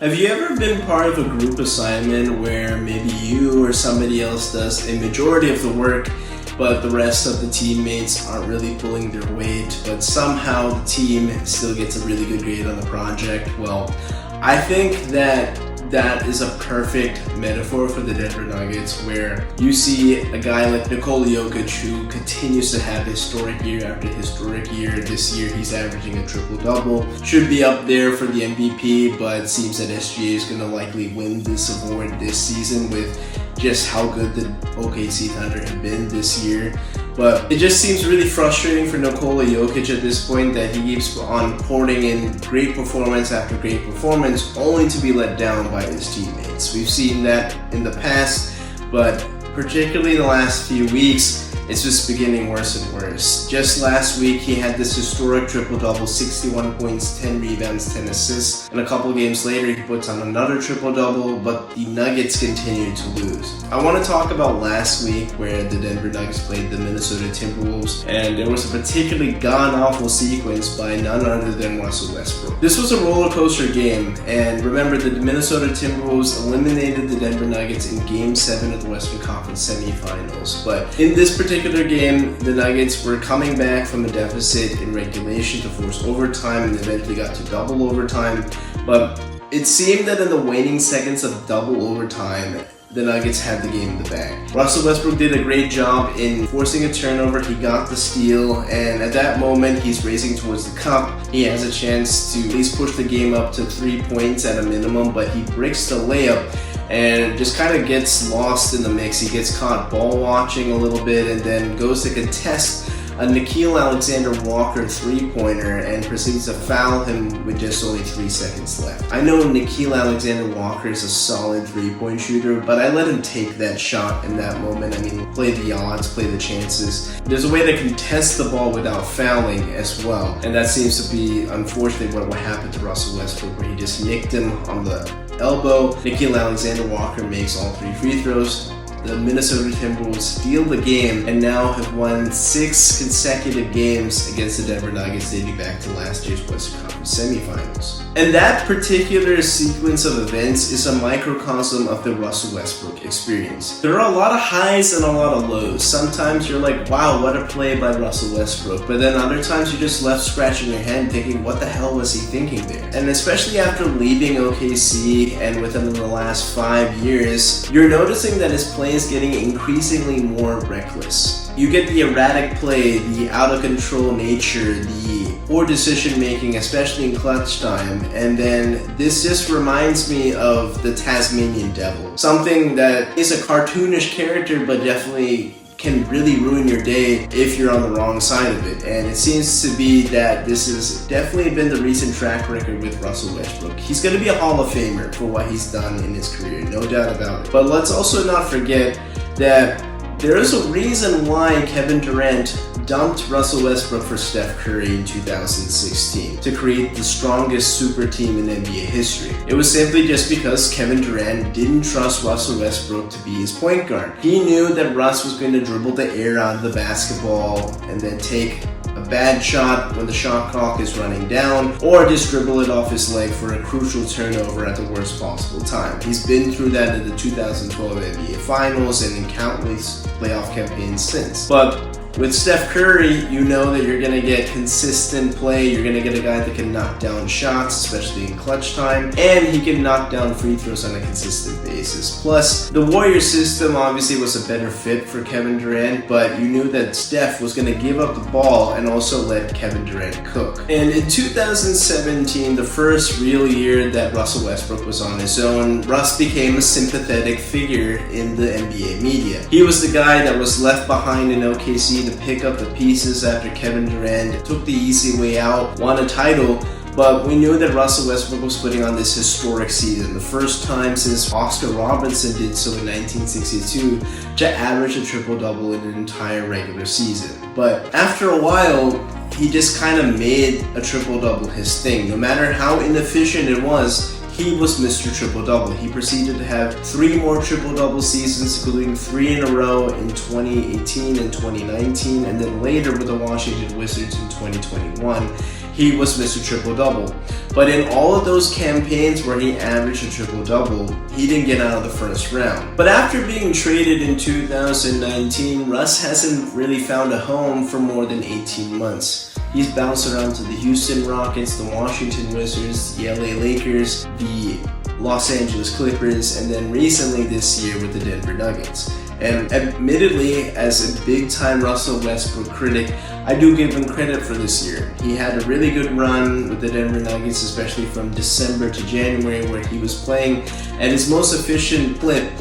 Have you ever been part of a group assignment where maybe you or somebody else does a majority of the work, but the rest of the teammates aren't really pulling their weight, but somehow the team still gets a really good grade on the project? Well, I think that is a perfect metaphor for the Denver Nuggets, where you see a guy like Nikola Jokic who continues to have historic year after historic year. This year he's averaging a triple-double. Should be up there for the MVP, but it seems that SGA is going to likely win this award this season with just how good the OKC Thunder have been this year. But it just seems really frustrating for Nikola Jokic at this point that he keeps on pouring in great performance after great performance only to be let down by his teammates. We've seen that in the past, but particularly in the last few weeks, it's just beginning worse and worse. Just last week, he had this historic triple-double, 61 points, 10 rebounds, 10 assists. And a couple games later, he puts on another triple-double, but the Nuggets continue to lose. I want to talk about last week where the Denver Nuggets played the Minnesota Timberwolves, and there was a particularly god-awful sequence by none other than Russell Westbrook. This was a roller coaster game, and remember that the Minnesota Timberwolves eliminated the Denver Nuggets in Game 7 of the Western Conference semifinals. But in this particular game, the Nuggets were coming back from a deficit in regulation to force overtime and eventually got to double overtime. But it seemed that in the waning seconds of double overtime, the Nuggets had the game in the bag. Russell Westbrook did a great job in forcing a turnover. He got the steal, and at that moment, he's racing towards the cup. He has a chance to at least push the game up to 3 points at a minimum, but he breaks the layup and just kind of gets lost in the mix. He gets caught ball watching a little bit and then goes to contest a Nickeil Alexander-Walker three-pointer and proceeds to foul him with just only 3 seconds left. I know Nickeil Alexander-Walker is a solid three-point shooter, but I let him take that shot in that moment. I mean, play the odds, play the chances. There's a way to contest the ball without fouling as well, and that seems to be, unfortunately, what happened to Russell Westbrook, where he just nicked him on the elbow. Nickeil Alexander-Walker makes all 3 free throws. The Minnesota Timberwolves steal the game and now have won 6 consecutive games against the Denver Nuggets dating back to last year's Western Conference semifinals. And that particular sequence of events is a microcosm of the Russell Westbrook experience. There are a lot of highs and a lot of lows. Sometimes you're like, wow, what a play by Russell Westbrook. But then other times you're just left scratching your head thinking, what the hell was he thinking there? And especially after leaving OKC and within the last 5 years, you're noticing that his play is getting increasingly more reckless. You get the erratic play, the out-of-control nature, the poor decision-making, especially in clutch time, and then this just reminds me of the Tasmanian Devil. Something that is a cartoonish character, but definitely can really ruin your day if you're on the wrong side of it. And it seems to be that this has definitely been the recent track record with Russell Westbrook. He's going to be a Hall of Famer for what he's done in his career, no doubt about it. But let's also not forget that there is a reason why Kevin Durant dumped Russell Westbrook for Steph Curry in 2016 to create the strongest super team in NBA history. It was simply just because Kevin Durant didn't trust Russell Westbrook to be his point guard. He knew that Russ was going to dribble the air out of the basketball and then take a bad shot when the shot clock is running down, or just dribble it off his leg for a crucial turnover at the worst possible time. He's been through that in the 2012 NBA Finals and in countless playoff campaigns since. But with Steph Curry, you know that you're going to get consistent play. You're going to get a guy that can knock down shots, especially in clutch time, and he can knock down free throws on a consistent basis. Plus, the Warrior system obviously was a better fit for Kevin Durant, but you knew that Steph was going to give up the ball and also let Kevin Durant cook. And in 2017, the first real year that Russell Westbrook was on his own, Russ became a sympathetic figure in the NBA media. He was the guy that was left behind in OKC to pick up the pieces after Kevin Durant took the easy way out, won a title, but we knew that Russell Westbrook was putting on this historic season, the first time since Oscar Robertson did so in 1962 to average a triple-double in an entire regular season. But after a while, he just kind of made a triple-double his thing. No matter how inefficient it was, he was Mr. Triple-Double. He proceeded to have 3 more triple-double seasons, including 3 in a row in 2018 and 2019, and then later with the Washington Wizards in 2021. he was Mr. Triple-Double. But in all of those campaigns where he averaged a triple-double, he didn't get out of the first round. But after being traded in 2019, Russ hasn't really found a home for more than 18 months. He's bounced around to the Houston Rockets, the Washington Wizards, the LA Lakers, the Los Angeles Clippers, and then recently this year with the Denver Nuggets. And admittedly, as a big-time Russell Westbrook critic, I do give him credit for this year. He had a really good run with the Denver Nuggets, especially from December to January, where he was playing at his most efficient clip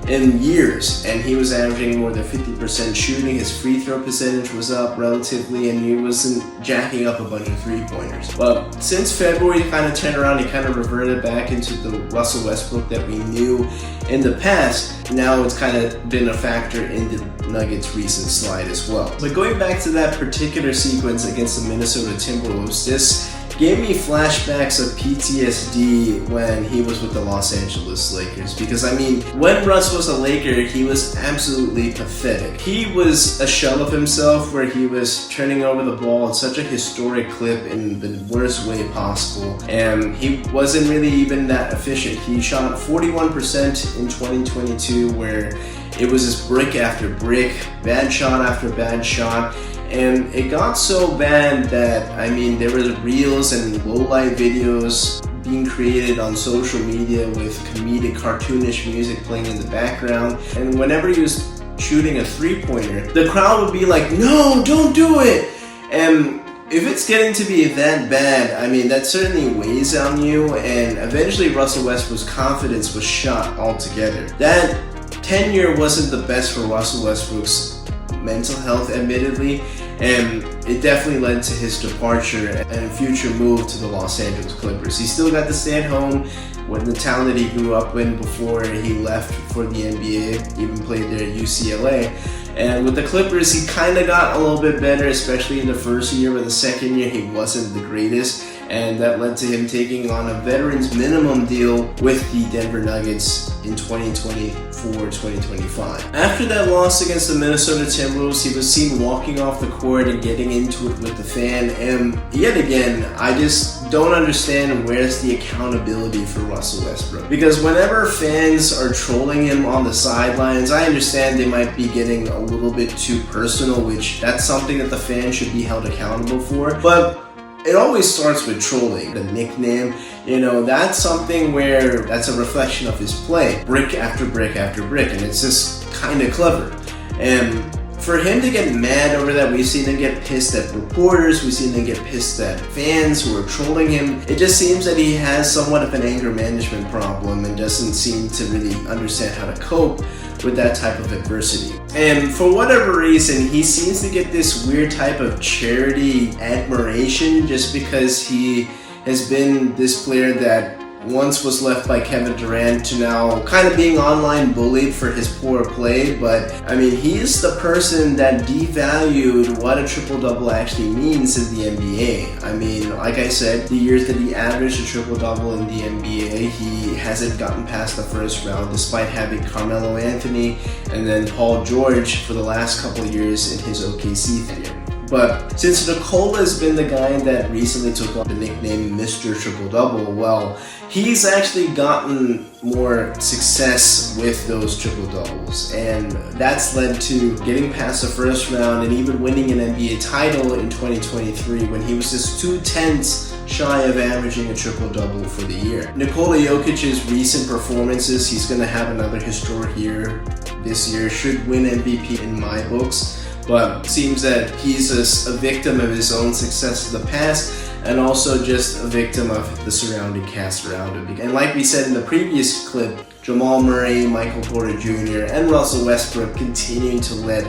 in years, and he was averaging more than 50% shooting. His free throw percentage was up relatively, and he wasn't jacking up a bunch of three-pointers. But since February, he kind of turned around. He kind of reverted back into the Russell Westbrook that we knew in the past. Now it's kind of been a factor in the Nuggets' recent slide as well. But going back to that particular sequence against the Minnesota Timberwolves, this gave me flashbacks of PTSD when he was with the Los Angeles Lakers. Because I mean, when Russ was a Laker, he was absolutely pathetic. He was a shell of himself, where he was turning over the ball at such a historic clip in the worst way possible. And he wasn't really even that efficient. He shot 41% in 2022, where it was just brick after brick, bad shot after bad shot. And it got so bad that, I mean, there were reels and low-light videos being created on social media with comedic, cartoonish music playing in the background. And whenever he was shooting a three-pointer, the crowd would be like, "No, don't do it!" And if it's getting to be that bad, I mean, that certainly weighs on you. And eventually Russell Westbrook's confidence was shot altogether. That tenure wasn't the best for Russell Westbrook's mental health, admittedly, and it definitely led to his departure and future move to the Los Angeles Clippers. He still got to stay at home with the town that he grew up in before he left for the NBA, even played there at UCLA. And with the Clippers, he kind of got a little bit better, especially in the first year, but the second year he wasn't the greatest, and that led to him taking on a veterans minimum deal with the Denver Nuggets in 2024-2025. After that loss against the Minnesota Timberwolves, he was seen walking off the court and getting into it with the fan, and yet again, I just don't understand where's the accountability for Russell Westbrook. Because whenever fans are trolling him on the sidelines, I understand they might be getting a little bit too personal, which that's something that the fans should be held accountable for. But it always starts with trolling. The nickname, you know, that's something where that's a reflection of his play. Brick after brick after brick, and it's just kind of clever. And for him to get mad over that, we've seen him get pissed at reporters, we've seen him get pissed at fans who are trolling him. It just seems that he has somewhat of an anger management problem and doesn't seem to really understand how to cope with that type of adversity. And for whatever reason, he seems to get this weird type of charity admiration just because he has been this player that once was left by Kevin Durant to now kind of being online bullied for his poor play. But I mean, he is the person that devalued what a triple-double actually means in the NBA. I mean, like I said, the years that he averaged a triple-double in the NBA, he hasn't gotten past the first round despite having Carmelo Anthony and then Paul George for the last couple of years in his OKC tenure. But since Nikola has been the guy that recently took on the nickname Mr. Triple-Double, well, he's actually gotten more success with those triple-doubles. And that's led to getting past the first round and even winning an NBA title in 2023 when he was just 2/10 shy of averaging a triple-double for the year. Nikola Jokic's recent performances, he's going to have another historic year this year, should win MVP in my books. But it seems that he's just a victim of his own success of the past and also just a victim of the surrounding cast around him. And like we said in the previous clip, Jamal Murray, Michael Porter Jr., and Russell Westbrook continuing to let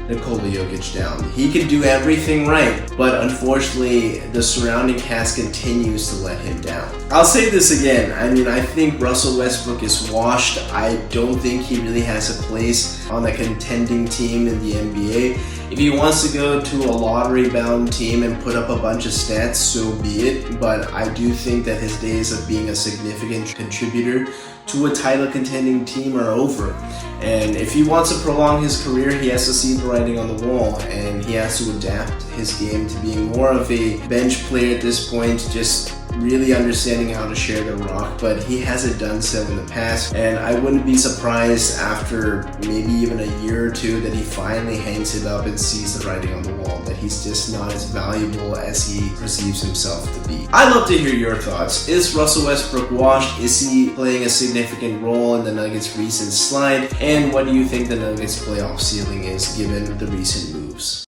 Nikola Jokic down. He can do everything right, but unfortunately, the surrounding cast continues to let him down. I'll say this again, I mean, I think Russell Westbrook is washed. I don't think he really has a place on a contending team in the NBA. If he wants to go to a lottery-bound team and put up a bunch of stats, so be it, but I do think that his days of being a significant contributor to a title-contending team are over. And if he wants to prolong his career, he has to see the writing on the wall, and he has to adapt his game to being more of a bench player at this point, just really understanding how to share the rock, but he hasn't done so in the past, and I wouldn't be surprised after maybe even a year or two that he finally hangs it up and sees the writing on the wall, that he's just not as valuable as he perceives himself to be. I'd love to hear your thoughts. Is Russell Westbrook washed? Is he playing a significant role in the Nuggets' recent slide? And what do you think the Nuggets' playoff ceiling is given the recent moves?